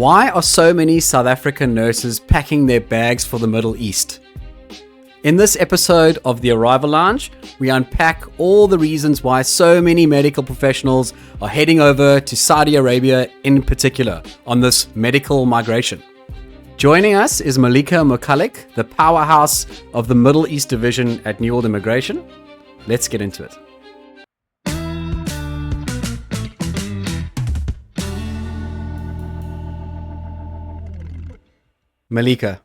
Why are so many South African nurses packing their bags for the Middle East? In this episode of The Arrival Lounge, we unpack all the reasons why so many medical professionals are heading over to Saudi Arabia in particular on this medical migration. Joining us is Maleeka Mokallik, the powerhouse of the Middle East division at New World Immigration. Let's get into it. Maleeka,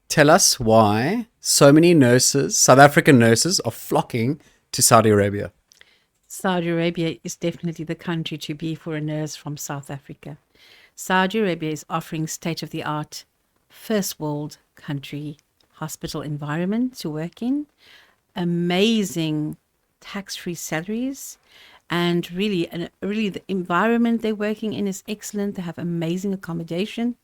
tell us why so many nurses, South African nurses, are flocking to Saudi Arabia. Saudi Arabia is definitely the country to be for a nurse from South Africa. Saudi Arabia is offering state-of-the-art, first world country hospital environment to work in, amazing tax-free salaries, and really the environment they're working in is excellent. They have amazing accommodation.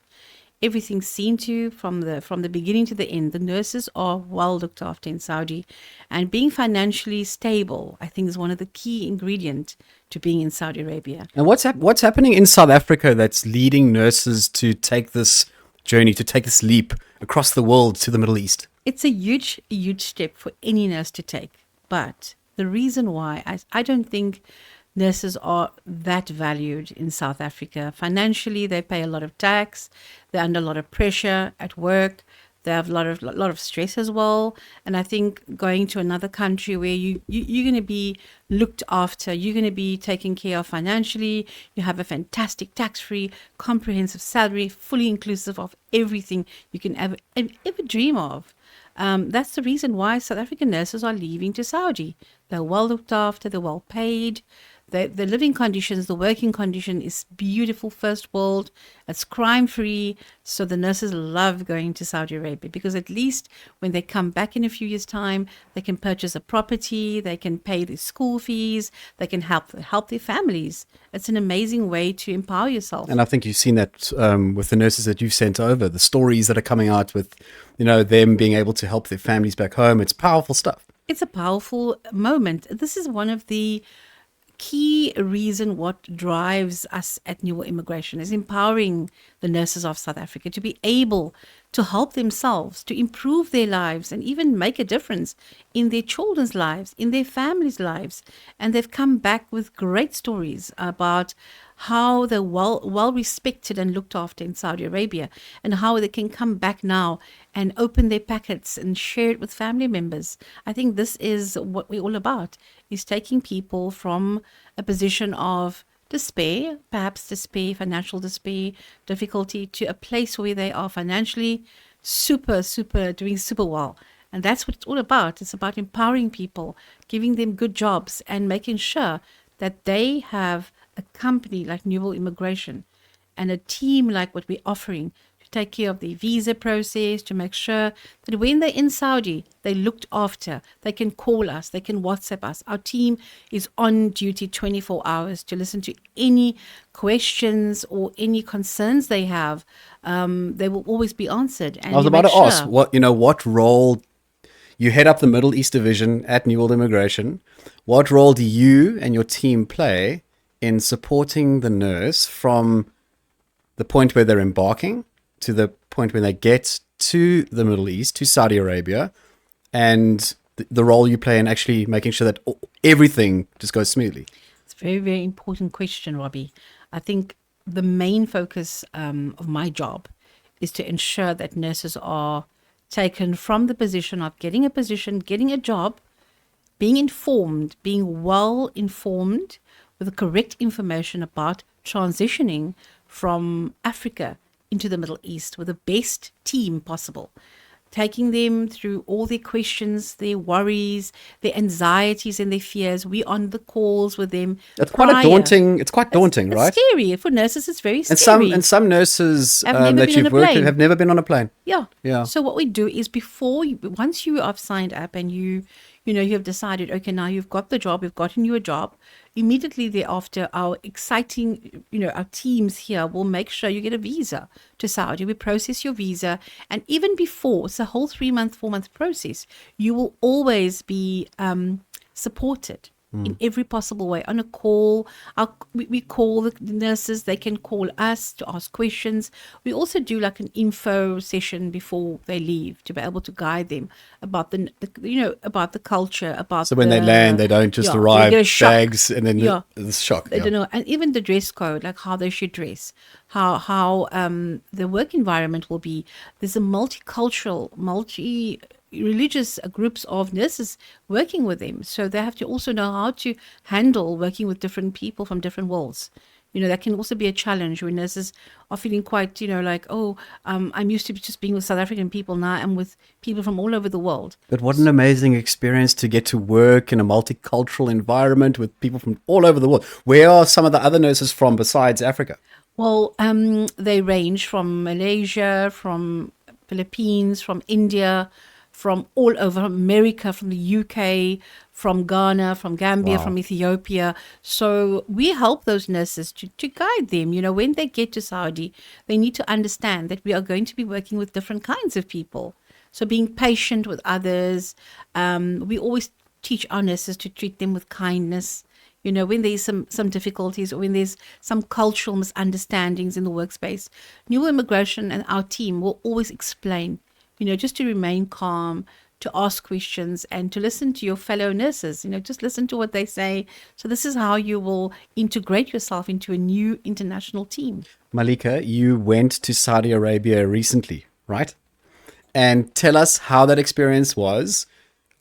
Everything's seen to from the beginning to the end. The nurses are well looked after in Saudi, and being financially stable, I think, is one of the key ingredients to being in Saudi Arabia. And what's happening in South Africa that's leading nurses to take this journey, to take this leap across the world to the Middle East? It's a huge step for any nurse to take. But the reason why I don't think nurses are that valued in South Africa. Financially, they pay a lot of tax. They're under a lot of pressure at work. They have a lot of stress as well. And I think going to another country where you're going to be looked after, you're going to be taken care of financially. You have a fantastic tax-free, comprehensive salary, fully inclusive of everything you can ever dream of. That's the reason why South African nurses are leaving to Saudi. They're well looked after. They're well paid. The living conditions, the working condition is beautiful, first world. It's crime-free. So the nurses love going to Saudi Arabia because at least when they come back in a few years' time, they can purchase a property, they can pay their school fees, they can help their families. It's an amazing way to empower yourself. And I think you've seen that with the nurses that you've sent over, the stories that are coming out with, them being able to help their families back home. It's powerful stuff. It's a powerful moment. This is one of the key reason what drives us at New World Immigration is empowering the nurses of South Africa to be able to help themselves, to improve their lives and even make a difference in their children's lives, in their families' lives. And they've come back with great stories about how they're well respected and looked after in Saudi Arabia, and how they can come back now and open their packets and share it with family members. I think this is what we're all about, is taking people from a position of despair, financial despair, difficulty, to a place where they are financially doing super well. And that's what it's all about. It's about empowering people, giving them good jobs, and making sure that they have a company like New World Immigration and a team like what we're offering to take care of the visa process, to make sure that when they're in Saudi, they're looked after. They can call us, they can WhatsApp us. Our team is on duty 24 hours to listen to any questions or any concerns they have. They will always be answered. And I was about to ask, what role, you head up the Middle East division at New World Immigration. What role do you and your team play in supporting the nurse from the point where they're embarking to the point when they get to the Middle East, to Saudi Arabia, and the role you play in actually making sure that everything just goes smoothly? It's a very, very important question, Robbie. I think the main focus of my job is to ensure that nurses are taken from the position of getting a job, being informed, being well informed, with the correct information about transitioning from Africa into the Middle East with the best team possible, taking them through all their questions, their worries, their anxieties and their fears. We on the calls with them. It's quite daunting, right? It's scary. For nurses, it's very scary. And some nurses that you've worked with have never been on a plane. Yeah. So what we do is once you have signed up and you have decided, okay, now you've got the job, we've gotten you a job, immediately thereafter, our teams here will make sure you get a visa to Saudi. We process your visa. And even before, it's a whole 3-month, 4-month process, you will always be supported in every possible way. On a call, we call the nurses, they can call us to ask questions. We also do like an info session before they leave to be able to guide them about about the culture, about So when they land, they don't just they arrive get a shock. bags and then the shock. They don't know, and even the dress code, like how they should dress, how the work environment will be. There's a multicultural, multi-religious groups of nurses working with them, so they have to also know how to handle working with different people from different worlds. That can also be a challenge when nurses are feeling quite, like, I'm used to just being with South African people. Now I'm with people from all over the world. But what an amazing experience to get to work in a multicultural environment with people from all over the world. Where are some of the other nurses from besides Africa? Well, they range from Malaysia, from Philippines, from India, from all over, from America, from the UK, from Ghana, from Gambia, from Ethiopia. So we help those nurses to guide them. When they get to Saudi, they need to understand that we are going to be working with different kinds of people. So being patient with others. We always teach our nurses to treat them with kindness. When there's some difficulties or when there's some cultural misunderstandings in the workspace, New Immigration and our team will always explain, just to remain calm, to ask questions and to listen to your fellow nurses, just listen to what they say. So this is how you will integrate yourself into a new international team. Maleeka, you went to Saudi Arabia recently, right? And tell us how that experience was.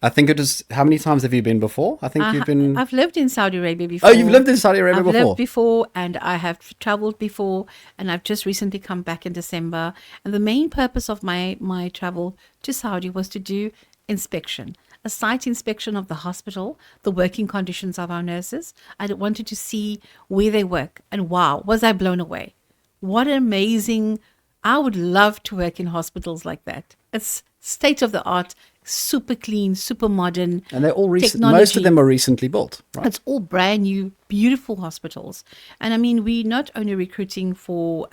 I think it was, how many times have you been before? I think I've lived in Saudi Arabia before. Oh, you've lived in Saudi Arabia before? I've lived before, and I have traveled before, and I've just recently come back in December. And the main purpose of my travel to Saudi was to do inspection, a site inspection of the hospital, the working conditions of our nurses. I wanted to see where they work, and wow, was I blown away. What amazing. I would love to work in hospitals like that. It's state of the art, super clean, super modern. And they're all recent. Most of them are recently built, right? It's all brand new, beautiful hospitals. And I mean, we're not only recruiting for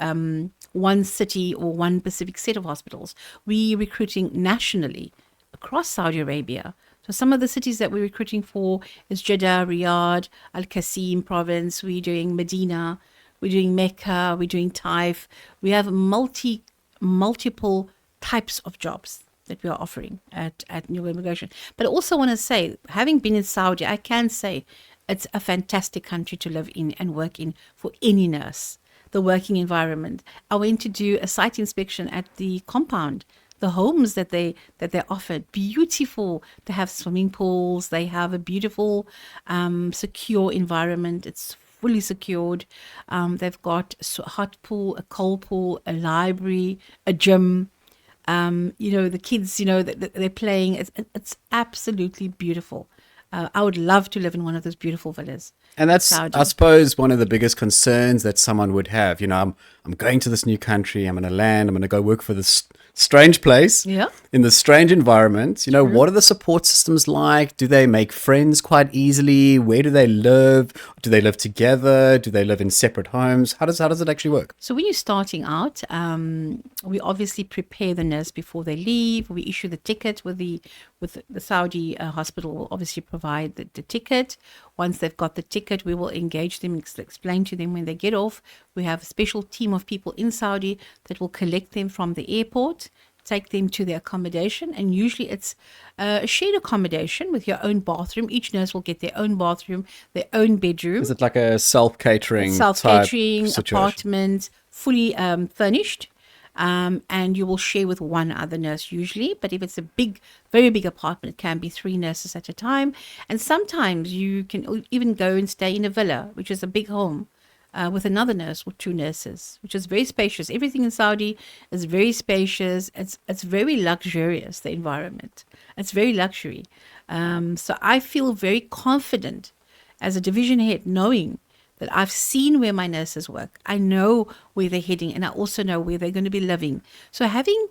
one city or one specific set of hospitals. We're recruiting nationally across Saudi Arabia. So some of the cities that we're recruiting for is Jeddah, Riyadh, Al-Qasim province. We're doing Medina. We're doing Mecca. We're doing Taif. We have multiple types of jobs that we are offering at New Immigration. But I also want to say, having been in Saudi, I can say it's a fantastic country to live in and work in for any nurse. The working environment. I went to do a site inspection at the compound, the homes that they offered. Beautiful. They have swimming pools. They have a beautiful, secure environment. It's fully secured. They've got a hot pool, a cold pool, a library, a gym. The kids, they're playing. It's absolutely beautiful. I would love to live in one of those beautiful villas. And that's, Saudi. I suppose, one of the biggest concerns that someone would have. I'm going to this new country. I'm going to land. I'm going to go work for this strange place in this strange environment. What are the support systems like? Do they make friends quite easily? Where do they live? Do they live together? Do they live in separate homes? How does it actually work? So when you're starting out, we obviously prepare the nurse before they leave. We issue the ticket with the Saudi hospital will obviously provide the ticket. Once they've got the ticket, we will engage them, explain to them when they get off. We have a special team of people in Saudi that will collect them from the airport, take them to their accommodation, and usually it's a shared accommodation with your own bathroom. Each nurse will get their own bathroom, their own bedroom. Is it like a self-catering apartment, fully furnished? And you will share with one other nurse usually. But if it's a very big apartment, it can be 3 nurses at a time. And sometimes you can even go and stay in a villa, which is a big home, with another nurse or 2 nurses, which is very spacious. Everything in Saudi is very spacious. It's very luxurious, the environment. It's very luxury. So I feel very confident as a division head, knowing that I've seen where my nurses work. I know where they're heading, and I also know where they're going to be living. So having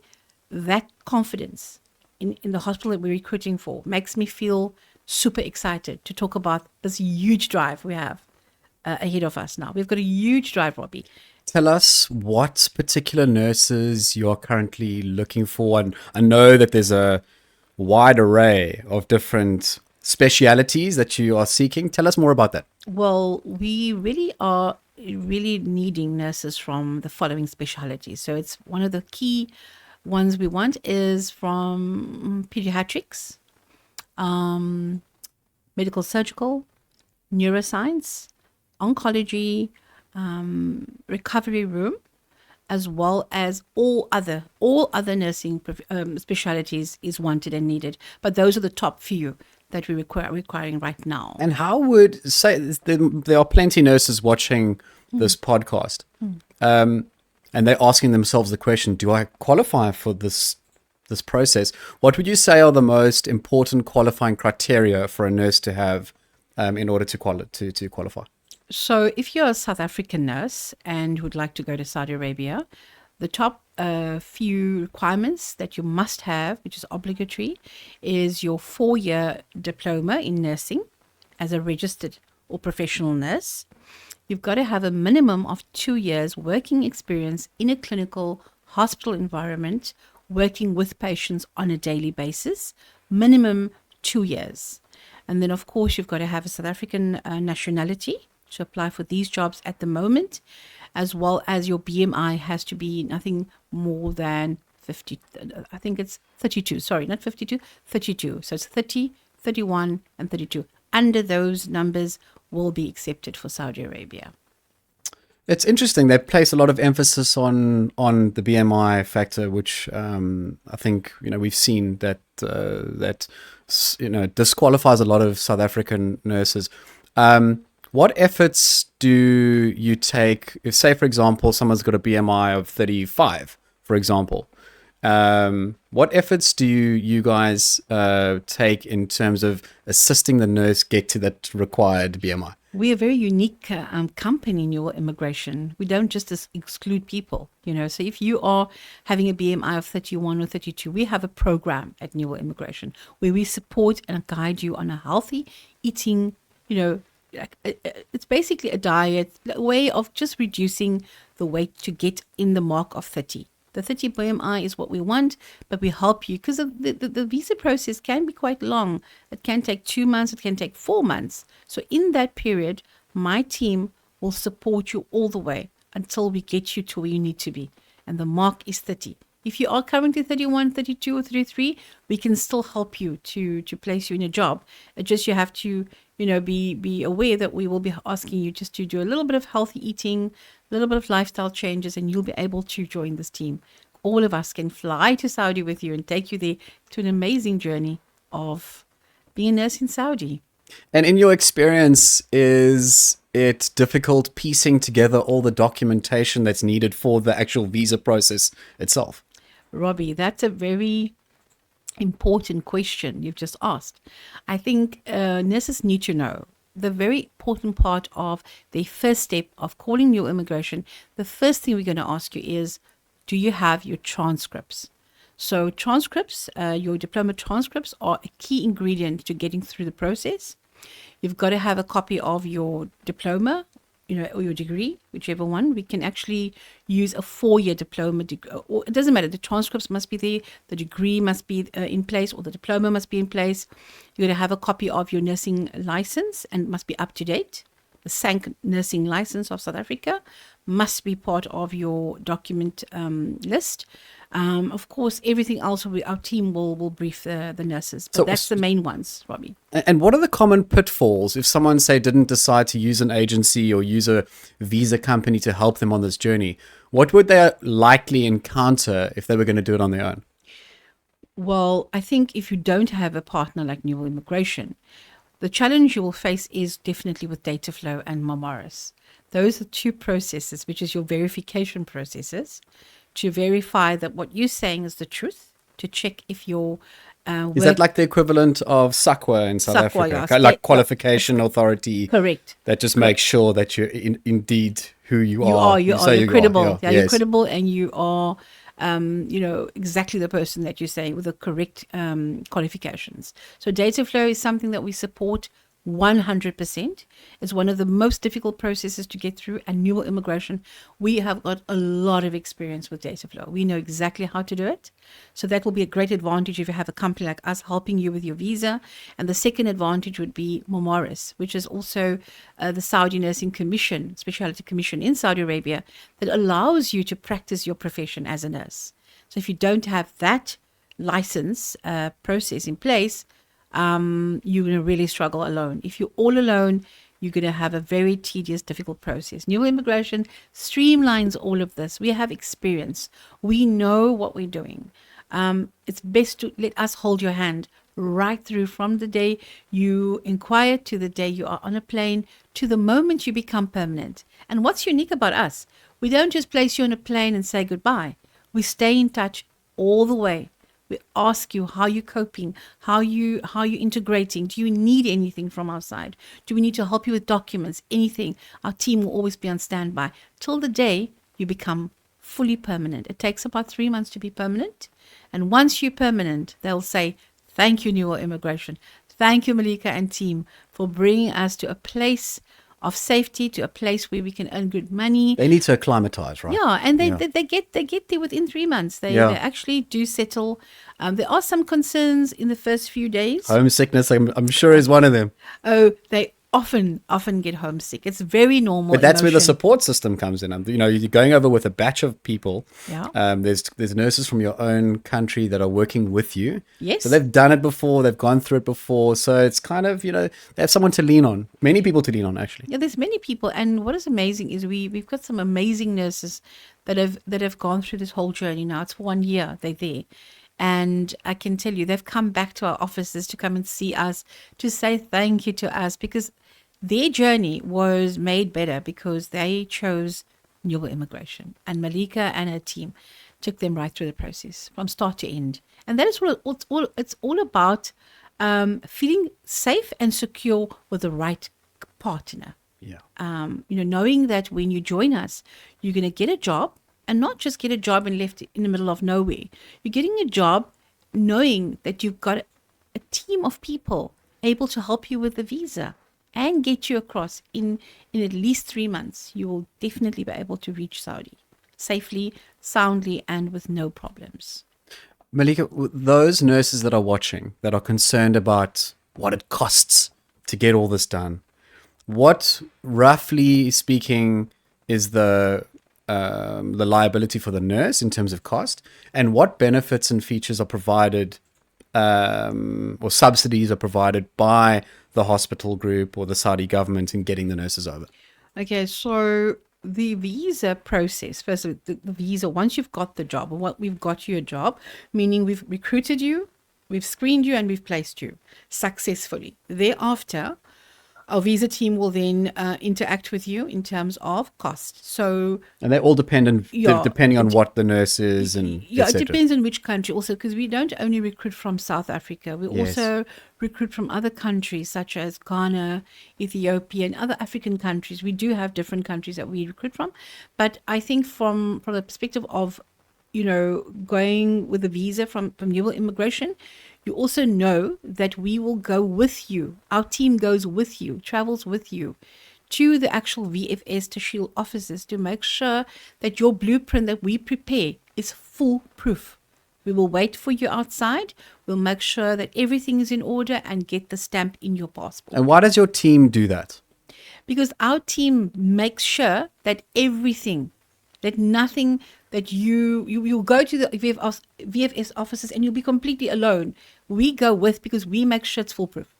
that confidence in the hospital that we're recruiting for makes me feel super excited to talk about this huge drive we have ahead of us now. We've got a huge drive, Robbie. Tell us what particular nurses you're currently looking for. And I know that there's a wide array of different specialities that you are seeking. Tell us more about that. Well, we really are really needing nurses from the following specialities. So it's one of the key ones we want is from pediatrics, medical surgical, neuroscience, oncology, recovery room, as well as all other nursing specialities is wanted and needed. But those are the top few that we requiring right now. And how would say there are plenty nurses watching this podcast, and they're asking themselves the question: do I qualify for this process? What would you say are the most important qualifying criteria for a nurse to have in order to qualify? So if you're a South African nurse and would like to go to Saudi Arabia, the top few requirements that you must have, which is obligatory, is your 4-year diploma in nursing as a registered or professional nurse. You've got to have a minimum of 2 years working experience in a clinical hospital environment, working with patients on a daily basis, minimum 2 years. And then, of course, you've got to have a South African nationality to apply for these jobs at the moment, as well as your BMI has to be nothing more than 50. I think it's 32. Sorry, not 52, 32. So it's 30, 31, and 32. Under those numbers will be accepted for Saudi Arabia. It's interesting. They place a lot of emphasis on the BMI factor, which I think we've seen that disqualifies a lot of South African nurses. What efforts do you take if, say, for example, someone's got a BMI of 35, for example? What efforts do you guys take in terms of assisting the nurse get to that required BMI? We're a very unique company in your immigration. We don't just exclude people, So if you are having a BMI of 31 or 32, we have a program at New Immigration where we support and guide you on a healthy eating, it's basically a diet, a way of just reducing the weight to get in the mark of 30. The 30 BMI is what we want, but we help you because the visa process can be quite long. It can take 2 months, it can take 4 months. So in that period, my team will support you all the way until we get you to where you need to be. And the mark is 30. If you are currently 31, 32, or 33, we can still help you to place you in a job. It's just you have to, be aware that we will be asking you just to do a little bit of healthy eating, a little bit of lifestyle changes, and you'll be able to join this team. All of us can fly to Saudi with you and take you there to an amazing journey of being a nurse in Saudi. And in your experience, is it difficult piecing together all the documentation that's needed for the actual visa process itself? Robbie, that's a very important question you've just asked. I think nurses need to know the very important part of the first step of calling your immigration. The first thing we're going to ask you is, do you have your transcripts? So transcripts, your diploma transcripts are a key ingredient to getting through the process. You've got to have a copy of your diploma, or your degree, whichever one. We can actually use a 4-year diploma. Or it doesn't matter. The transcripts must be there. The degree must be in place, or the diploma must be in place. You're going to have a copy of your nursing license and it must be up to date. The SANC nursing license of South Africa must be part of your document list. Of course, everything else, our team will brief the nurses. But that's the main ones, Robbie. And what are the common pitfalls if someone, say, didn't decide to use an agency or use a visa company to help them on this journey? What would they likely encounter if they were going to do it on their own? Well, I think if you don't have a partner like New Immigration, the challenge you will face is definitely with data flow and Mamaris. Those are two processes, which is your verification processes, to verify that what you're saying is the truth, to check if your is that like the equivalent of SAQA in South Africa? Yeah, like qualification authority? Correct. That just makes sure that you're indeed who you are. You're credible. Yes. You're credible, and you are exactly the person that you're saying with the correct qualifications. So data flow is something that we support 100%. It's one of the most difficult processes to get through. And new immigration, we have got a lot of experience with data flow. We know exactly how to do it. So that will be a great advantage if you have a company like us helping you with your visa. And the second advantage would be Momaris, which is also the Saudi Nursing Commission, Specialty Commission in Saudi Arabia, that allows you to practice your profession as a nurse. So if you don't have that license process in place, you're going to really struggle alone. If you're all alone, you're going to have a very tedious, difficult process. New immigration streamlines all of this. We have experience. We know what we're doing. It's best to let us hold your hand right through from the day you inquire to the day you are on a plane to the moment you become permanent. And what's unique about us, we don't just place you on a plane and say goodbye. We stay in touch all the way. We ask you how you're coping, how you integrating. Do you need anything from our side? Do we need to help you with documents? Anything? Our team will always be on standby till the day you become fully permanent. It takes about 3 months to be permanent, and once you're permanent, they'll say, "Thank you, New Immigration. Thank you, Maleeka and team, for bringing us to a place of safety, to a place where we can earn good money." They need to acclimatize, right? Yeah, and they get there within 3 months. They actually do settle. There are some concerns in the first few days. Homesickness, I'm sure, is one of them. Oh, they often get homesick. It's very normal. But that's where the emotion. support system comes in. You're going over with a batch of people. Yeah. There's nurses from your own country that are working with you. Yes. So they've done it before. They've gone through it before. So it's kind of, they have someone to lean on. Many people to lean on, actually. Yeah, there's many people, and what is amazing is we've got some amazing nurses that have gone through this whole journey now. It's for 1 year they're there. And I can tell you, they've come back to our offices to come and see us, to say thank you to us, because their journey was made better because they chose New Immigration. And Maleeka and her team took them right through the process from start to end. And that is what it's all about, feeling safe and secure with the right partner. Yeah. Knowing that when you join us, you're going to get a job, and not just get a job and left in the middle of nowhere. You're getting a job knowing that you've got a team of people able to help you with the visa and get you across in at least 3 months. You will definitely be able to reach Saudi safely, soundly, and with no problems. Maleeka, those nurses that are watching, that are concerned about what it costs to get all this done, what, roughly speaking, is the liability for the nurse in terms of cost, and what benefits and features are provided or subsidies are provided by the hospital group or the Saudi government in getting the nurses over? Okay, so the visa process, first of all, the visa, once you've got the job, or we've got you a job, meaning we've recruited you, we've screened you, and we've placed you successfully. Thereafter, our visa team will then interact with you in terms of cost. So, and they're all depending on what the nurse is, and yeah, et it depends on which country also, because we don't only recruit from South Africa. We also recruit from other countries such as Ghana, Ethiopia, and other African countries. We do have different countries that we recruit from, but I think from the perspective of going with a visa from New Immigration, you also know that we will go with you. Our team goes with you, travels with you to the actual VFS to Shield offices to make sure that your blueprint that we prepare is foolproof. We will wait for you outside. We'll make sure that everything is in order and get the stamp in your passport. And why does your team do that? Because our team makes sure that everything, that nothing, that you'll go to the VFS offices and you'll be completely alone. We go with, because we make sure it's foolproof.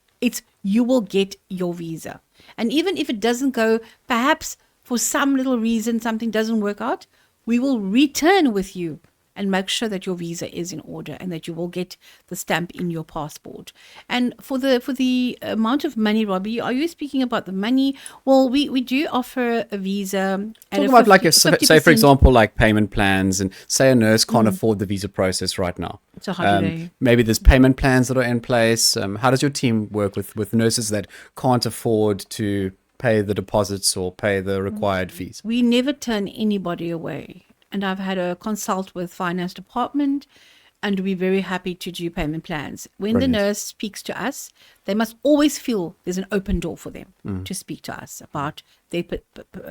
You will get your visa. And even if it doesn't go, perhaps for some little reason, something doesn't work out, we will return with you and make sure that your visa is in order and that you will get the stamp in your passport. And for the amount of money, Robbie, are you speaking about the money? Well, we do offer a visa. Talk about 50%. Say, for example, like payment plans, and say a nurse can't afford the visa process right now. It's a holiday. Maybe there's payment plans that are in place. How does your team work with nurses that can't afford to pay the deposits or pay the required fees? We never turn anybody away. And I've had a consult with finance department, and we're very happy to do payment plans. When Brilliant. the nurse speaks to us, they must always feel there's an open door for them to speak to us about their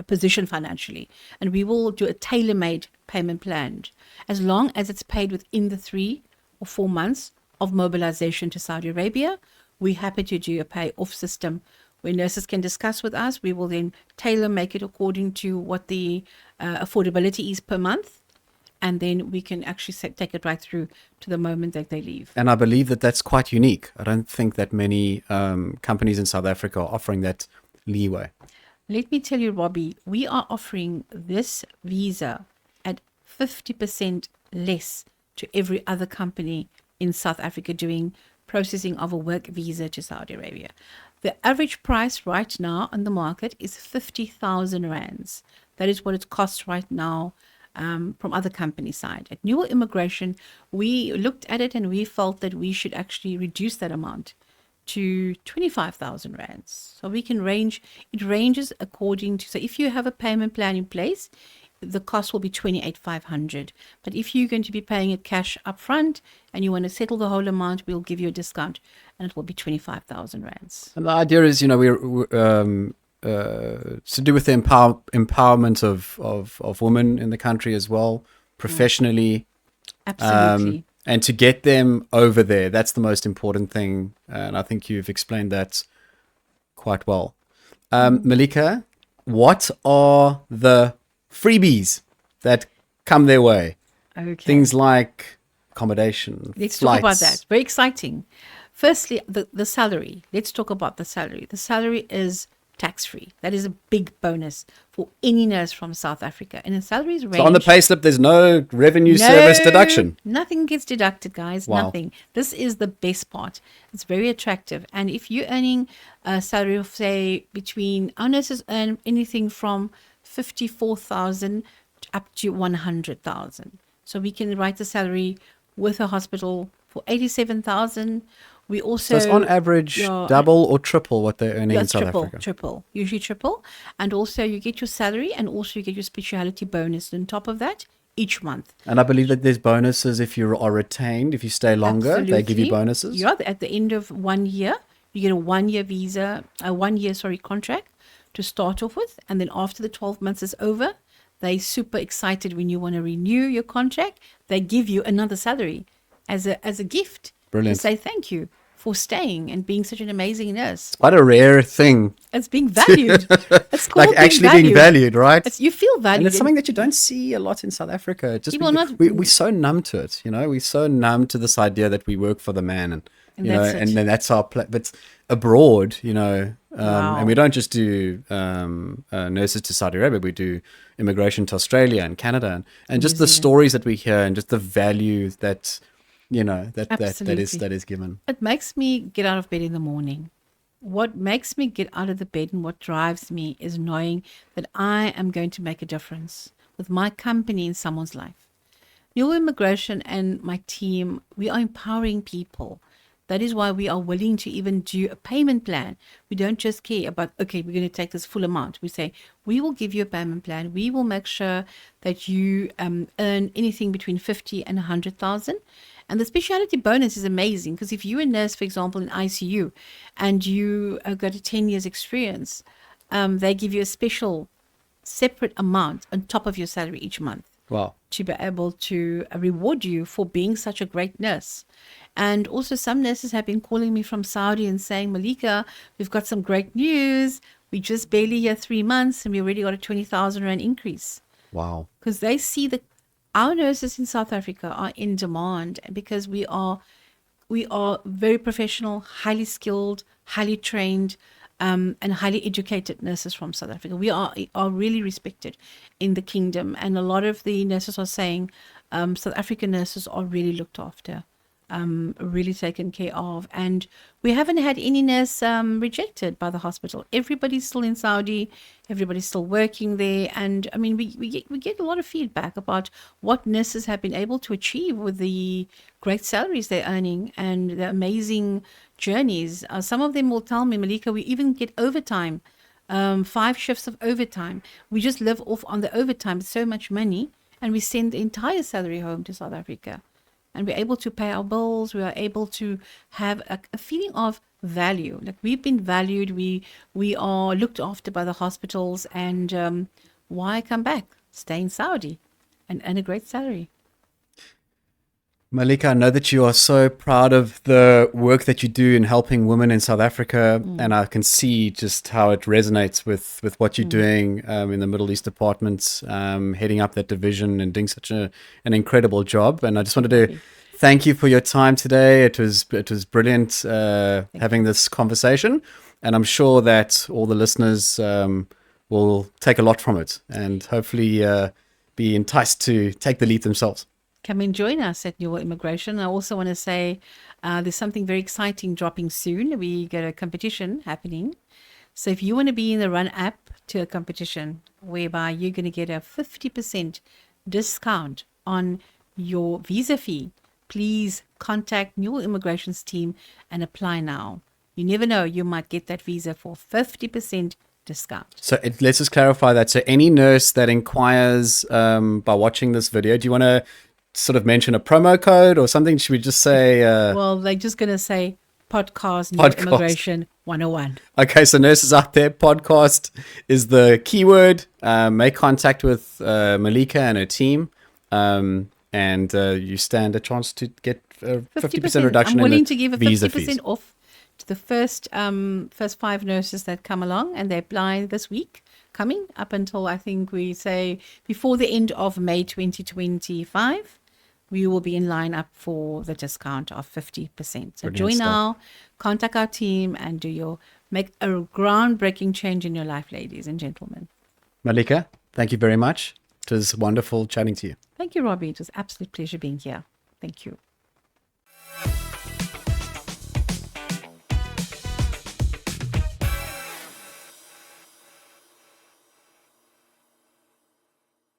position financially. And we will do a tailor-made payment plan. As long as it's paid within the 3 or 4 months of mobilization to Saudi Arabia, we're happy to do a pay-off system where nurses can discuss with us. We will then make it according to what the affordability is per month. And then we can actually take it right through to the moment that they leave. And I believe that that's quite unique. I don't think that many companies in South Africa are offering that leeway. Let me tell you, Robbie, we are offering this visa at 50% less to every other company in South Africa doing processing of a work visa to Saudi Arabia. The average price right now on the market is 50,000 rands. That is what it costs right now. From other company side. At Newell Immigration, we looked at it and we felt that we should actually reduce that amount to 25,000 rands. So we can it ranges according to, so if you have a payment plan in place, the cost will be 28,500. But if you're going to be paying it cash up front and you want to settle the whole amount, we'll give you a discount and it will be 25,000 rands. And the idea is, we're to do with the empowerment of women in the country as well, professionally. Absolutely. And to get them over there, that's the most important thing. And I think you've explained that quite well. Maleeka, what are the freebies that come their way? Okay. Things like accommodation, Let's flights. talk about that. Very exciting. Firstly, the salary. Let's talk about the salary. The salary is tax-free. That is a big bonus for any nurse from South Africa. And the salaries range. So on the payslip, there's no revenue service deduction. Nothing gets deducted, guys. Wow. Nothing. This is the best part. It's very attractive. And if you're earning a salary of, say, our nurses earn anything from 54,000 up to 100,000. So we can write the salary with a hospital for 87,000. We also, so it's on average double or triple what they're earning in South Africa. Usually triple. And also you get your salary and also you get your speciality bonus on top of that each month. And I believe that there's bonuses if you are retained, if you stay longer, Absolutely. they give you bonuses. Yeah, at the end of 1 year, you get a 1 year visa, a 1 year, contract to start off with. And then after the 12 months is over, they're super excited when you want to renew your contract. They give you another salary as a gift. Brilliant. To say thank you for staying and being such an amazing nurse. What a rare thing. It's being valued. It's called like actually being valued, right? You feel valued. And it's something that you don't see a lot in South Africa. Just People we're so numb to it, We're so numb to this idea that we work for the man, and then that's our but abroad, Wow. and we don't just do nurses to Saudi Arabia. We do immigration to Australia and Canada, and just the stories that we hear, and just the value that that is given. It makes me get out of bed in the morning. What makes me get out of the bed and what drives me is knowing that I am going to make a difference with my company in someone's life. Newell Immigration and my team, we are empowering people. That is why we are willing to even do a payment plan. We don't just care about, okay, we're going to take this full amount. We say, we will give you a payment plan. We will make sure that you earn anything between 50 and 100,000. And the specialty bonus is amazing because if you're a nurse, for example, in ICU, and you have got a 10 years experience, they give you a special separate amount on top of your salary each month. Wow. To be able to reward you for being such a great nurse. And also some nurses have been calling me from Saudi and saying, Maleeka, we've got some great news. We just barely here 3 months and we already got a 20,000 rand increase. Wow. Because they see that our nurses in South Africa are in demand because we are very professional, highly skilled, highly trained, and highly educated nurses from South Africa. We are really respected in the kingdom. And a lot of the nurses are saying South African nurses are really looked after, really taken care of. And we haven't had any nurse rejected by the hospital. Everybody's still in Saudi. Everybody's still working there. And I mean, we get a lot of feedback about what nurses have been able to achieve with the great salaries they're earning and the amazing journeys. Some of them will tell me, Maleeka, we even get overtime, 5 shifts of overtime. We just live off on the overtime. It's so much money. And we send the entire salary home to South Africa. and we're able to pay our bills. We are able to have a feeling of value. Like we've been valued. We are looked after by the hospitals, and why come back? Stay in Saudi and earn a great salary. Maleeka, I know that you are so proud of the work that you do in helping women in South Africa, and I can see just how it resonates with what you're doing in the Middle East department, heading up that division and doing such an incredible job. And I just wanted to thank you for your time today. It was brilliant having this conversation, and I'm sure that all the listeners will take a lot from it and hopefully be enticed to take the lead themselves. Come and join us at New Immigration. I also want to say there's something very exciting dropping soon. We got a competition happening. So if you want to be in the run-up to a competition whereby you're going to get a 50% discount on your visa fee, please contact New Immigration's team and apply now. You never know, you might get that visa for 50% discount. So let's just clarify that. So any nurse that inquires by watching this video, do you want to sort of mention a promo code or something? Should we just say well, they're just going to say podcast New Immigration 101. Okay, so nurses out there, podcast is the keyword. Make contact with Maleeka and her team, and you stand a chance to get a 50% reduction. I'm willing in the to give a 50% fees. off to the first 5 nurses that come along, and they apply this week coming up until, I think we say, before the end of May 2025. We will be in line up for the discount of 50%. So Brilliant join stuff. now, contact our team, and make a groundbreaking change in your life, ladies and gentlemen. Maleeka, thank you very much. It was wonderful chatting to you. Thank you, Robbie. It was an absolute pleasure being here. Thank you.